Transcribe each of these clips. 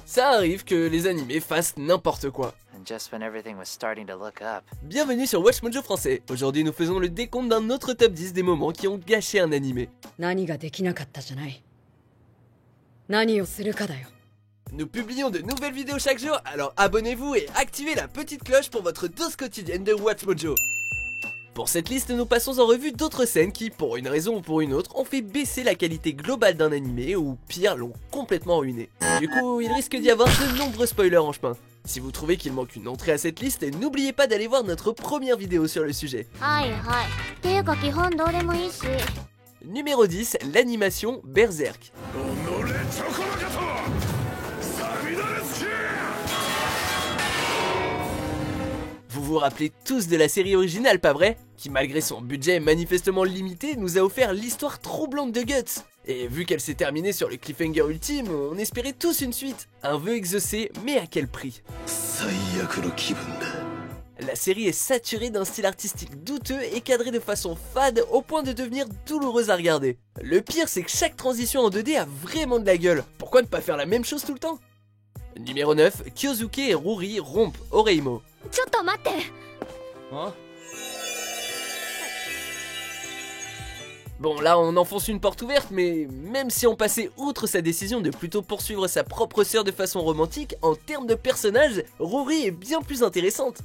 ça arrive que les animés fassent n'importe quoi. Bienvenue sur Watch Mojo français. Aujourd'hui nous faisons le décompte d'un autre top 10 des moments qui ont gâché un animé. Nous publions de nouvelles vidéos chaque jour, alors abonnez-vous et activez la petite cloche pour votre dose quotidienne de Watch Mojo. Pour cette liste, nous passons en revue d'autres scènes qui, pour une raison ou pour une autre, ont fait baisser la qualité globale d'un animé ou pire, l'ont complètement ruiné. Du coup, il risque d'y avoir de nombreux spoilers en chemin. Si vous trouvez qu'il manque une entrée à cette liste, n'oubliez pas d'aller voir notre première vidéo sur le sujet. Numéro 10, l'animation Berserk. Vous vous rappelez tous de la série originale, pas vrai? Qui malgré son budget manifestement limité nous a offert l'histoire troublante de Guts. Et vu qu'elle s'est terminée sur le cliffhanger ultime, on espérait tous une suite. Un vœu exaucé, mais à quel prix? La série est saturée d'un style artistique douteux et cadré de façon fade au point de devenir douloureuse à regarder. Le pire c'est que chaque transition en 2D a vraiment de la gueule. Pourquoi ne pas faire la même chose tout le temps? Numéro 9, Kyosuke et Ruri rompent Oreimo. Hein? Bon là on enfonce une porte ouverte, mais même si on passait outre sa décision de plutôt poursuivre sa propre sœur de façon romantique, en termes de personnage, Ruri est bien plus intéressante.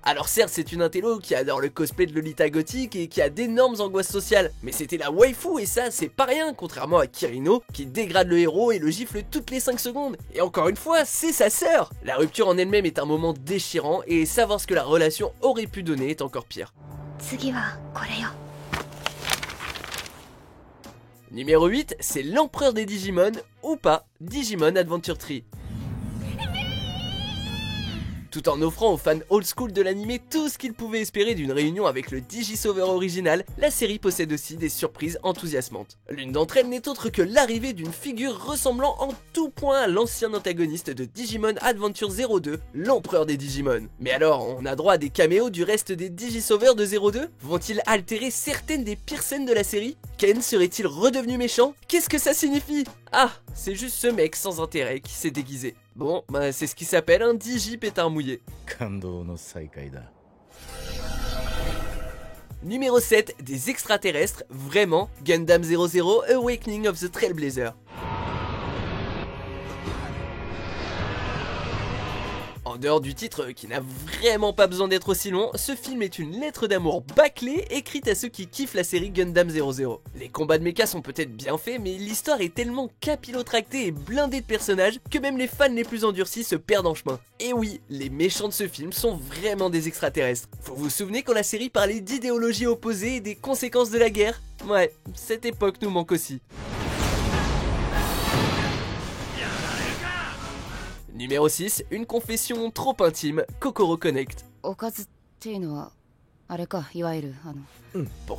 Alors certes c'est une intello qui adore le cosplay de Lolita gothique et qui a d'énormes angoisses sociales, mais c'était la waifu et ça c'est pas rien contrairement à Kirino qui dégrade le héros et le gifle toutes les 5 secondes. Et encore une fois c'est sa sœur. La rupture en elle-même est un moment déchirant et savoir ce que la relation aurait pu donner est encore pire. Numéro 8, c'est l'empereur des Digimon, ou pas, Digimon Adventure 3. Tout en offrant aux fans old school de l'anime tout ce qu'ils pouvaient espérer d'une réunion avec le Digisaver original, la série possède aussi des surprises enthousiasmantes. L'une d'entre elles n'est autre que l'arrivée d'une figure ressemblant en tout point à l'ancien antagoniste de Digimon Adventure 02, l'empereur des Digimon. Mais alors, on a droit à des caméos du reste des Digisavers de 02? Vont-ils altérer certaines des pires scènes de la série? Ken serait-il redevenu méchant? Qu'est-ce que ça signifie? Ah, c'est juste ce mec sans intérêt qui s'est déguisé. Bon, bah c'est ce qui s'appelle un Digi pétard mouillé. Numéro 7, des extraterrestres, vraiment, Gundam 00 Awakening of the Trailblazer. En dehors du titre qui n'a vraiment pas besoin d'être aussi long, ce film est une lettre d'amour bâclée écrite à ceux qui kiffent la série Gundam 00. Les combats de mecha sont peut-être bien faits, mais l'histoire est tellement capillotractée et blindée de personnages que même les fans les plus endurcis se perdent en chemin. Et oui, les méchants de ce film sont vraiment des extraterrestres. Vous vous souvenez quand la série parlait d'idéologies opposées et des conséquences de la guerre? Ouais, cette époque nous manque aussi. Numéro 6, une confession trop intime, Kokoro Connect. Pour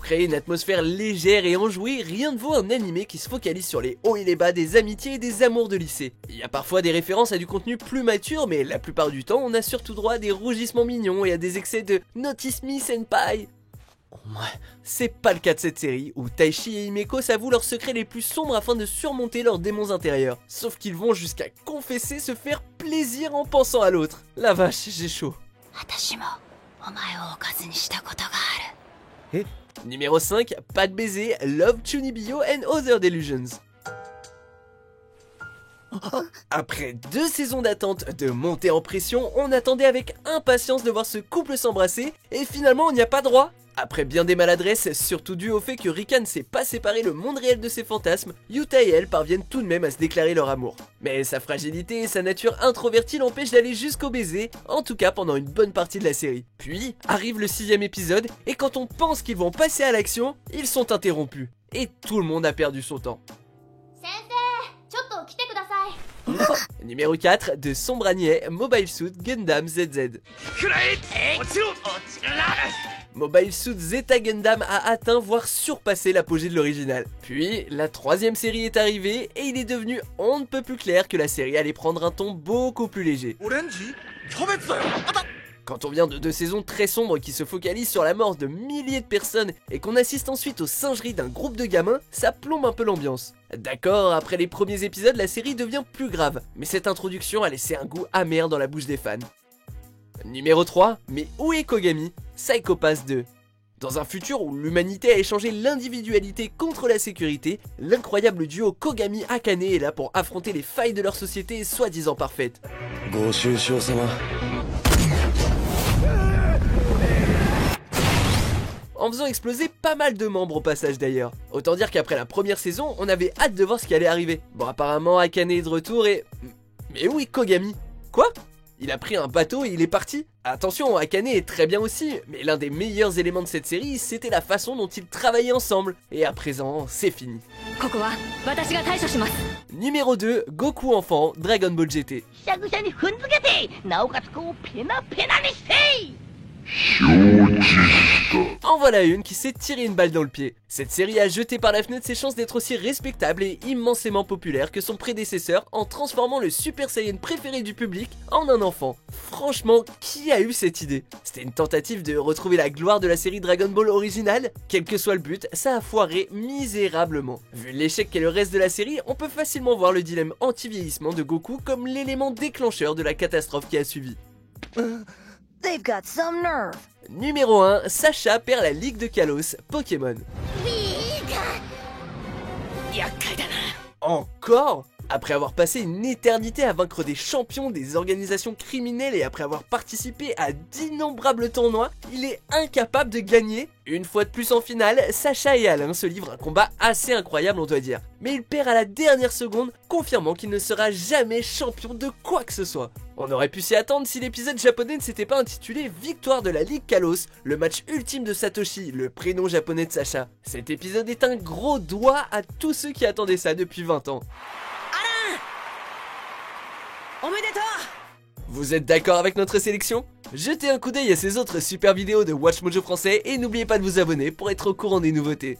créer une atmosphère légère et enjouée, rien ne vaut un animé qui se focalise sur les hauts et les bas des amitiés et des amours de lycée. Il y a parfois des références à du contenu plus mature, mais la plupart du temps, on a surtout droit à des rougissements mignons et à des excès de Notice Me Senpai. Ouais, c'est pas le cas de cette série, où Taichi et Himeko s'avouent leurs secrets les plus sombres afin de surmonter leurs démons intérieurs. Sauf qu'ils vont jusqu'à confesser se faire plaisir en pensant à l'autre. La vache, j'ai chaud. Numéro 5, pas de baiser, Love Chunibyo and Other Delusions. Après 2 saisons d'attente de montée en pression, on attendait avec impatience de voir ce couple s'embrasser, et finalement on n'y a pas droit. Après bien des maladresses, surtout dû au fait que Rika ne sait pas séparer le monde réel de ses fantasmes, Yuta et elle parviennent tout de même à se déclarer leur amour. Mais sa fragilité et sa nature introvertie l'empêchent d'aller jusqu'au baiser, en tout cas pendant une bonne partie de la série. Puis arrive le 6ème épisode, et quand on pense qu'ils vont passer à l'action, ils sont interrompus. Et tout le monde a perdu son temps. Numéro 4, de Sombre Niais, Mobile Suit Gundam ZZ. Mobile Suit Zeta Gundam a atteint voire surpassé l'apogée de l'original. Puis, la 3ème série est arrivée et il est devenu on ne peut plus clair que la série allait prendre un ton beaucoup plus léger. Quand on vient de 2 saisons très sombres qui se focalisent sur la mort de milliers de personnes et qu'on assiste ensuite aux singeries d'un groupe de gamins, ça plombe un peu l'ambiance. D'accord, après les premiers épisodes, la série devient plus grave, mais cette introduction a laissé un goût amer dans la bouche des fans. Numéro 3, mais où est Kogami? Psycho Pass 2. Dans un futur où l'humanité a échangé l'individualité contre la sécurité, l'incroyable duo Kogami-Akane est là pour affronter les failles de leur société soi-disant parfaite. En faisant exploser pas mal de membres au passage d'ailleurs. Autant dire qu'après la première saison, on avait hâte de voir ce qui allait arriver. Bon, apparemment Akane est de retour et... Mais où est Kogami? Quoi? Il a pris un bateau et il est parti? Attention, Akane est très bien aussi, mais l'un des meilleurs éléments de cette série, c'était la façon dont ils travaillaient ensemble. Et à présent, c'est fini. Numéro 2, Goku enfant, Dragon Ball GT. En voilà une qui s'est tiré une balle dans le pied. Cette série a jeté par la fenêtre ses chances d'être aussi respectable et immensément populaire que son prédécesseur en transformant le Super Saiyan préféré du public en un enfant. Franchement, qui a eu cette idée? C'était une tentative de retrouver la gloire de la série Dragon Ball originale. Quel que soit le but, ça a foiré misérablement. Vu l'échec qu'est le reste de la série, on peut facilement voir le dilemme anti-vieillissement de Goku comme l'élément déclencheur de la catastrophe qui a suivi. They've got some nerve. Numéro 1, Sacha perd la Ligue de Kalos, Pokémon. Encore? Après avoir passé une éternité à vaincre des champions, des organisations criminelles et après avoir participé à d'innombrables tournois, il est incapable de gagner. Une fois de plus en finale, Sacha et Alain se livrent un combat assez incroyable on doit dire. Mais il perd à la dernière seconde, confirmant qu'il ne sera jamais champion de quoi que ce soit. On aurait pu s'y attendre si l'épisode japonais ne s'était pas intitulé Victoire de la Ligue Kalos, le match ultime de Satoshi, le prénom japonais de Sacha. Cet épisode est un gros doigt à tous ceux qui attendaient ça depuis 20 ans. Vous êtes d'accord avec notre sélection? Jetez un coup d'œil à ces autres super vidéos de WatchMojo français et n'oubliez pas de vous abonner pour être au courant des nouveautés.